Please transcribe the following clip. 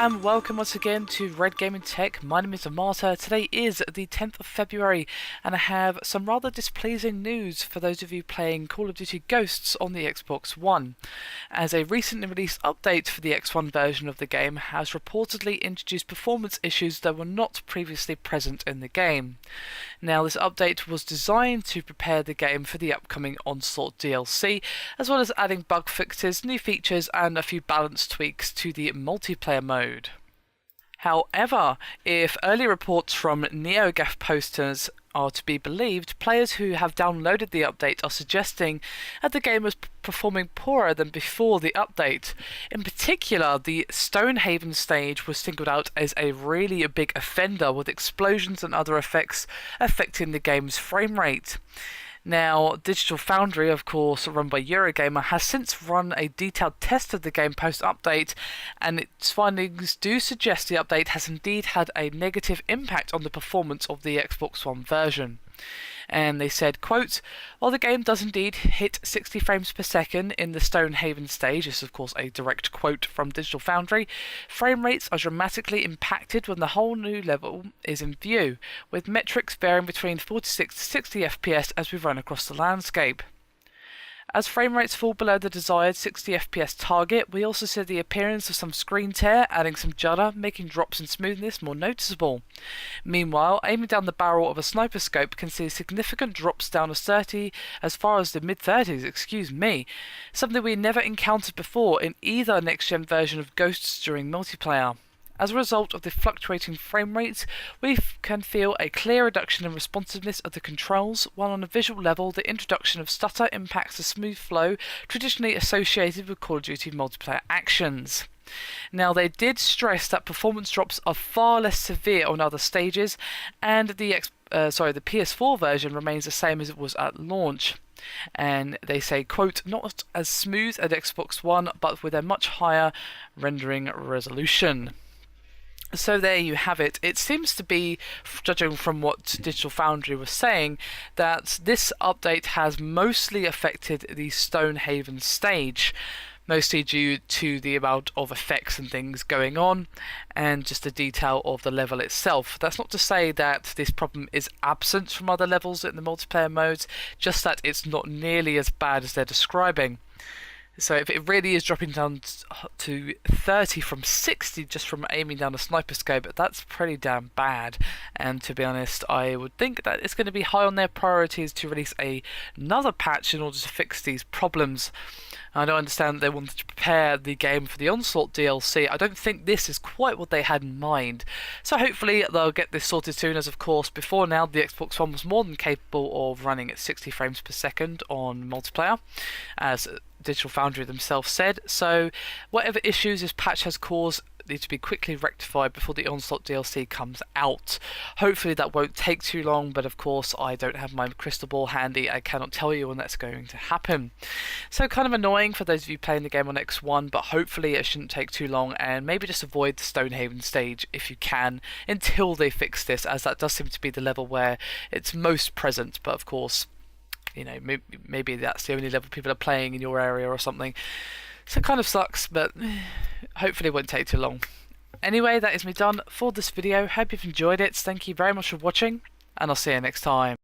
and welcome once again to Red Gaming Tech. My name is Marta. Today is the 10th of February and I have some rather displeasing news for those of you playing Call of Duty Ghosts on the Xbox One, as a recently released update for the X1 version of the game has reportedly introduced performance issues that were not previously present in the game. Now, this update was designed to prepare the game for the upcoming Onslaught DLC, as well as adding bug fixes, new features and a few balance tweaks to the multiplayer mode. However, if early reports from NeoGAF posters are to be believed, players who have downloaded the update are suggesting that the game was performing poorer than before the update. In particular, the Stonehaven stage was singled out as a really big offender, with explosions and other effects affecting the game's frame rate. Now, Digital Foundry, of course, run by Eurogamer, has since run a detailed test of the game post-update, and its findings do suggest the update has indeed had a negative impact on the performance of the Xbox One version. And they said, quote, "While the game does indeed hit 60 frames per second in the Stonehaven stage," this is of course a direct quote from Digital Foundry, "frame rates are dramatically impacted when the whole new level is in view, with metrics varying between 46 to 60 FPS as we run across the landscape. As frame rates fall below the desired 60 FPS target, we also see the appearance of some screen tear, adding some judder, making drops in smoothness more noticeable. Meanwhile, aiming down the barrel of a sniper scope can see significant drops down as far as the mid-30s, something we never encountered before in either next-gen version of Ghosts during multiplayer. As a result of the fluctuating frame rates, we can feel a clear reduction in responsiveness of the controls, while on a visual level the introduction of stutter impacts the smooth flow traditionally associated with Call of Duty multiplayer actions." Now, they did stress that performance drops are far less severe on other stages, and the PS4 version remains the same as it was at launch. And they say, quote, "Not as smooth as Xbox One, but with a much higher rendering resolution." So there you have it. It seems to be, judging from what Digital Foundry was saying, that this update has mostly affected the Stonehaven stage, mostly due to the amount of effects and things going on, and just the detail of the level itself. That's not to say that this problem is absent from other levels in the multiplayer modes, just that it's not nearly as bad as they're describing. So if it really is dropping down to 30 from 60 just from aiming down a sniper scope, that's pretty damn bad. And to be honest, I would think that it's going to be high on their priorities to release another patch in order to fix these problems. I don't understand that they wanted to prepare the game for the Onslaught DLC. I don't think this is quite what they had in mind. So hopefully they'll get this sorted soon, as of course before now the Xbox One was more than capable of running at 60 frames per second on multiplayer, as Digital Foundry themselves said. So whatever issues this patch has caused need to be quickly rectified before the Onslaught DLC comes out. Hopefully that won't take too long, but of course I don't have my crystal ball handy. I cannot tell you when that's going to happen. So kind of annoying for those of you playing the game on X1, but hopefully it shouldn't take too long, and maybe just avoid the Stonehaven stage if you can until they fix this, as that does seem to be the level where it's most present. But of course, you know, maybe that's the only level people are playing in your area or something. So it kind of sucks, but hopefully it won't take too long. Anyway, that is me done for this video. Hope you've enjoyed it. Thank you very much for watching, and I'll see you next time.